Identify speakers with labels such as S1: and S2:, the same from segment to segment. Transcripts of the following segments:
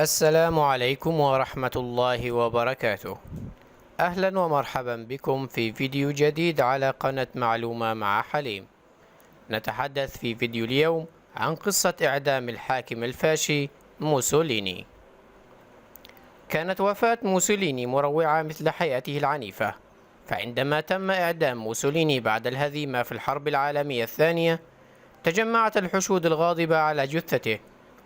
S1: السلام عليكم ورحمة الله وبركاته. أهلا ومرحبا بكم في فيديو جديد على قناة معلومة مع حليم. نتحدث في فيديو اليوم عن قصة إعدام الحاكم الفاشي موسوليني. كانت وفاة موسوليني مروعة مثل حياته العنيفة، فعندما تم إعدام موسوليني بعد الهزيمة في الحرب العالمية الثانية، تجمعت الحشود الغاضبة على جثته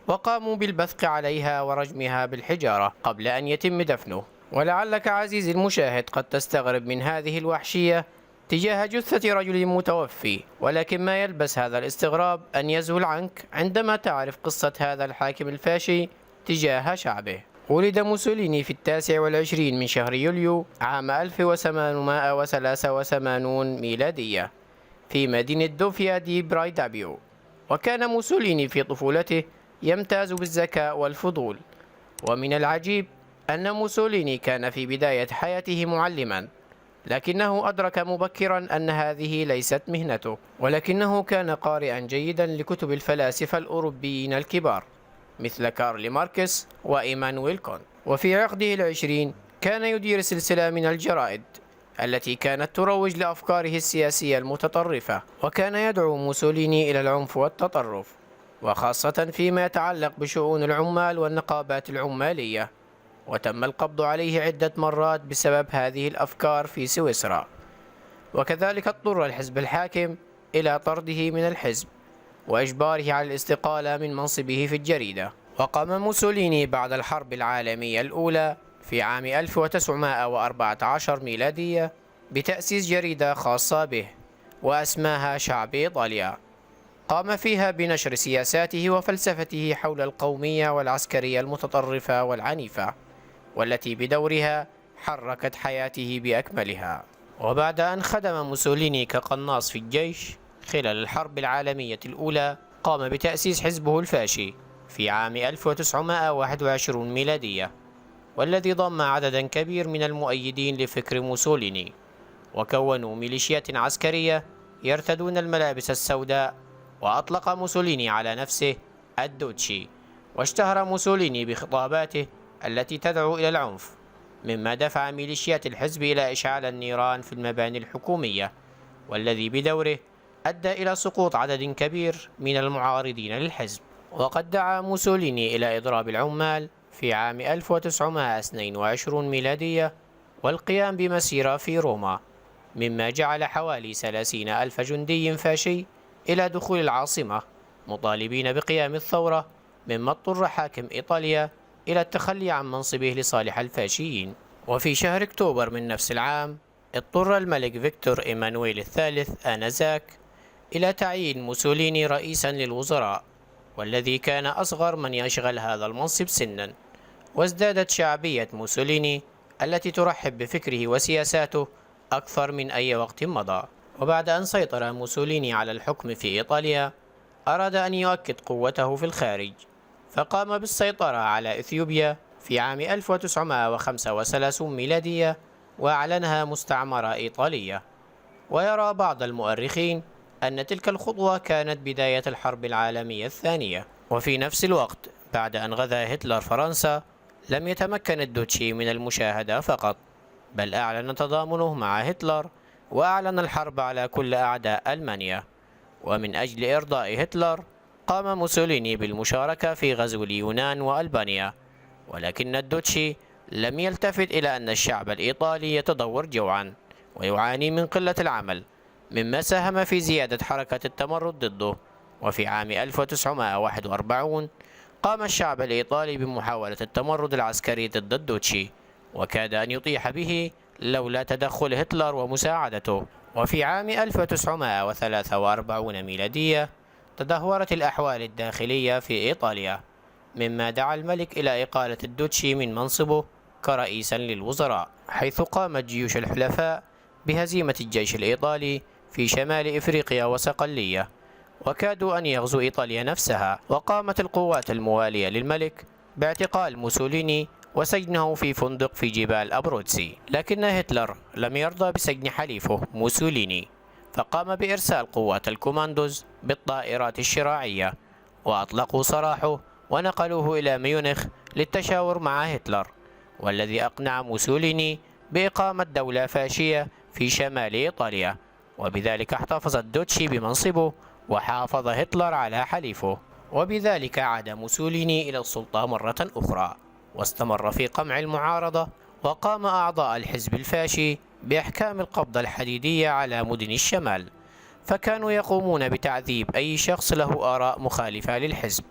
S1: وقاموا بالبثق عليها ورجمها بالحجارة قبل أن يتم دفنه. ولعلك عزيزي المشاهد قد تستغرب من هذه الوحشية تجاه جثة رجل متوفي، ولكن ما يلبس هذا الاستغراب أن يزول عنك عندما تعرف قصة هذا الحاكم الفاشي تجاه شعبه. ولد موسوليني في 29 من شهر يوليو عام 1883 ميلادية في مدينة دوفيا دي برايدابيو. وكان موسوليني في طفولته يمتاز بالذكاء والفضول، ومن العجيب أن موسوليني كان في بداية حياته معلما، لكنه أدرك مبكرا أن هذه ليست مهنته، ولكنه كان قارئا جيدا لكتب الفلاسفة الأوروبيين الكبار مثل كارل ماركس وإيمانويل كونت. وفي عقده العشرين كان يدير سلسلة من الجرائد التي كانت تروج لأفكاره السياسية المتطرفة، وكان يدعو موسوليني إلى العنف والتطرف، وخاصة فيما يتعلق بشؤون العمال والنقابات العمالية. وتم القبض عليه عدة مرات بسبب هذه الأفكار في سويسرا، وكذلك اضطر الحزب الحاكم إلى طرده من الحزب وإجباره على الاستقالة من منصبه في الجريدة. وقام موسوليني بعد الحرب العالمية الأولى في عام 1914 ميلادية بتأسيس جريدة خاصة به وأسماها شعب إيطاليا. قام فيها بنشر سياساته وفلسفته حول القومية والعسكرية المتطرفة والعنيفة، والتي بدورها حركت حياته بأكملها. وبعد أن خدم موسوليني كقناص في الجيش خلال الحرب العالمية الأولى، قام بتأسيس حزبه الفاشي في عام 1921 ميلادية، والذي ضم عددا كبير من المؤيدين لفكر موسوليني، وكونوا ميليشيات عسكرية يرتدون الملابس السوداء. وأطلق موسوليني على نفسه الدوتشي، واشتهر موسوليني بخطاباته التي تدعو إلى العنف، مما دفع ميليشيات الحزب إلى إشعال النيران في المباني الحكومية، والذي بدوره أدى إلى سقوط عدد كبير من المعارضين للحزب. وقد دعا موسوليني إلى إضراب العمال في عام 1922 ميلادية والقيام بمسيرة في روما، مما جعل حوالي 30 ألف جندي فاشي إلى دخول العاصمة مطالبين بقيام الثورة، مما اضطر حاكم إيطاليا إلى التخلي عن منصبه لصالح الفاشيين. وفي شهر أكتوبر من نفس العام اضطر الملك فيكتور إيمانويل الثالث آنذاك إلى تعيين موسوليني رئيسا للوزراء، والذي كان أصغر من يشغل هذا المنصب سنا. وازدادت شعبية موسوليني التي ترحب بفكره وسياساته أكثر من أي وقت مضى. وبعد أن سيطر موسوليني على الحكم في إيطاليا، أراد أن يؤكد قوته في الخارج، فقام بالسيطرة على إثيوبيا في عام 1935 ميلادية وأعلنها مستعمرة إيطالية. ويرى بعض المؤرخين أن تلك الخطوة كانت بداية الحرب العالمية الثانية. وفي نفس الوقت، بعد أن غزا هتلر فرنسا، لم يتمكن الدوتشي من المشاهدة فقط، بل أعلن تضامنه مع هتلر وأعلن الحرب على كل أعداء ألمانيا. ومن أجل إرضاء هتلر قام موسوليني بالمشاركة في غزو اليونان وألبانيا، ولكن الدوتشي لم يلتفت إلى أن الشعب الإيطالي يتضور جوعا ويعاني من قلة العمل، مما ساهم في زيادة حركة التمرد ضده. وفي عام 1941 قام الشعب الإيطالي بمحاولة التمرد العسكري ضد الدوتشي، وكاد أن يطيح به لولا تدخل هتلر ومساعدته. وفي عام 1943 ميلادية تدهورت الأحوال الداخلية في إيطاليا، مما دعا الملك إلى إقالة الدوتشي من منصبه كرئيسا للوزراء، حيث قامت جيوش الحلفاء بهزيمة الجيش الإيطالي في شمال إفريقيا وصقلية، وكادوا أن يغزوا إيطاليا نفسها. وقامت القوات الموالية للملك باعتقال موسوليني وسجنه في فندق في جبال أبروتسي، لكن هتلر لم يرضى بسجن حليفه موسوليني، فقام بإرسال قوات الكوماندوز بالطائرات الشراعية، وأطلقوا سراحه ونقلوه إلى ميونخ للتشاور مع هتلر، والذي أقنع موسوليني بإقامة دولة فاشية في شمال إيطاليا، وبذلك احتفظ الدوتشي بمنصبه وحافظ هتلر على حليفه. وبذلك عاد موسوليني إلى السلطة مرة أخرى، واستمر في قمع المعارضة، وقام أعضاء الحزب الفاشي بإحكام القبضة الحديدية على مدن الشمال، فكانوا يقومون بتعذيب أي شخص له آراء مخالفة للحزب،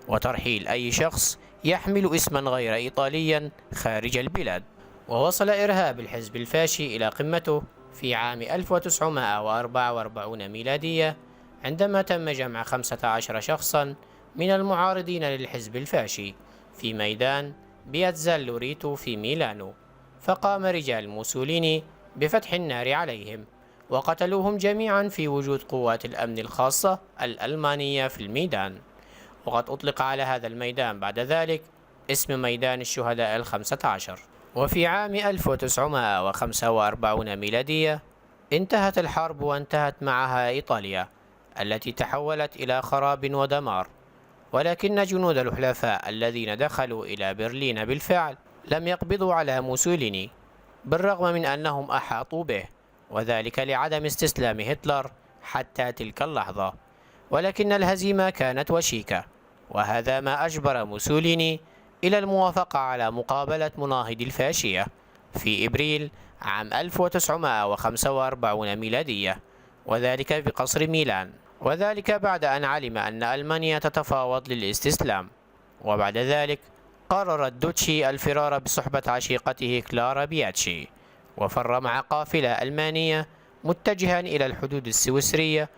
S1: وترحيل أي شخص يحمل اسما غير إيطاليا خارج البلاد. ووصل إرهاب الحزب الفاشي إلى قمته في عام 1944 ميلادية، عندما تم جمع 15 شخصا من المعارضين للحزب الفاشي في ميدان بياتزا لوريتو في ميلانو، فقام رجال موسوليني بفتح النار عليهم وقتلوهم جميعا في وجود قوات الأمن الخاصة الألمانية في الميدان. وقد أطلق على هذا الميدان بعد ذلك اسم ميدان الشهداء الخمسة عشر. وفي عام 1945 ميلادية انتهت الحرب، وانتهت معها إيطاليا التي تحولت إلى خراب ودمار، ولكن جنود الحلفاء الذين دخلوا إلى برلين بالفعل لم يقبضوا على موسوليني، بالرغم من أنهم أحاطوا به، وذلك لعدم استسلام هتلر حتى تلك اللحظة. ولكن الهزيمة كانت وشيكة، وهذا ما أجبر موسوليني إلى الموافقة على مقابلة مناهضي الفاشية في إبريل عام 1945 ميلادية، وذلك بقصر ميلان، وذلك بعد أن علم أن ألمانيا تتفاوض للاستسلام. وبعد ذلك قرر الدوتشي الفرار بصحبة عشيقته كلارا بياتشي، وفر مع قافلة ألمانية متجها إلى الحدود السويسرية،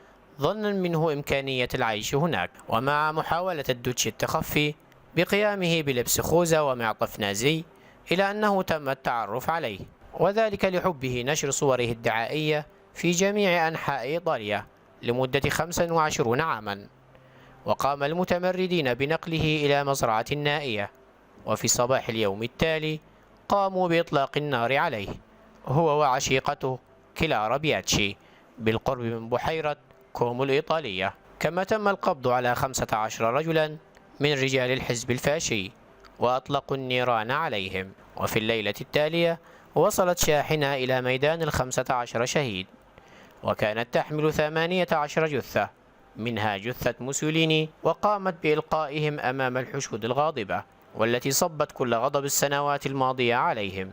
S1: ظنا منه إمكانية العيش هناك. ومع محاولة الدوتشي التخفي بقيامه بلبس خوذة ومعطف نازي، إلى أنه تم التعرف عليه، وذلك لحبه نشر صوره الدعائية في جميع أنحاء إيطاليا لمدة 25 عاما. وقام المتمردين بنقله إلى مزرعة نائية، وفي صباح اليوم التالي قاموا بإطلاق النار عليه هو وعشيقته كلارا بياتشي بالقرب من بحيرة كومو الإيطالية. كما تم القبض على 15 رجلا من رجال الحزب الفاشي، وأطلقوا النيران عليهم. وفي الليلة التالية وصلت شاحنة إلى ميدان ال15 شهيد، وكانت تحمل 18 جثة، منها جثة موسوليني، وقامت بإلقائهم أمام الحشود الغاضبة والتي صبت كل غضب السنوات الماضية عليهم.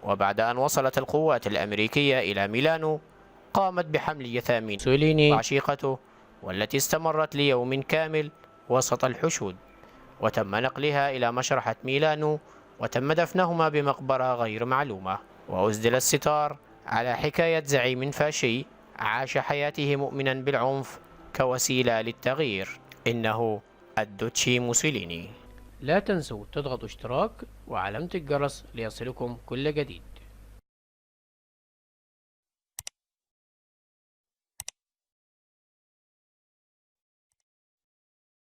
S1: وبعد أن وصلت القوات الأمريكية إلى ميلانو، قامت بحمل يثامين موسوليني وعشيقته، والتي استمرت ليوم كامل وسط الحشود، وتم نقلها إلى مشرحة ميلانو، وتم دفنهما بمقبرة غير معلومة. وأسدل الستار على حكاية زعيم فاشي عاش حياته مؤمنا بالعنف كوسيلة للتغيير، إنه الدوتشي موسوليني. لا تنسوا تضغطوا اشتراك وعلامة الجرس ليصلكم كل جديد.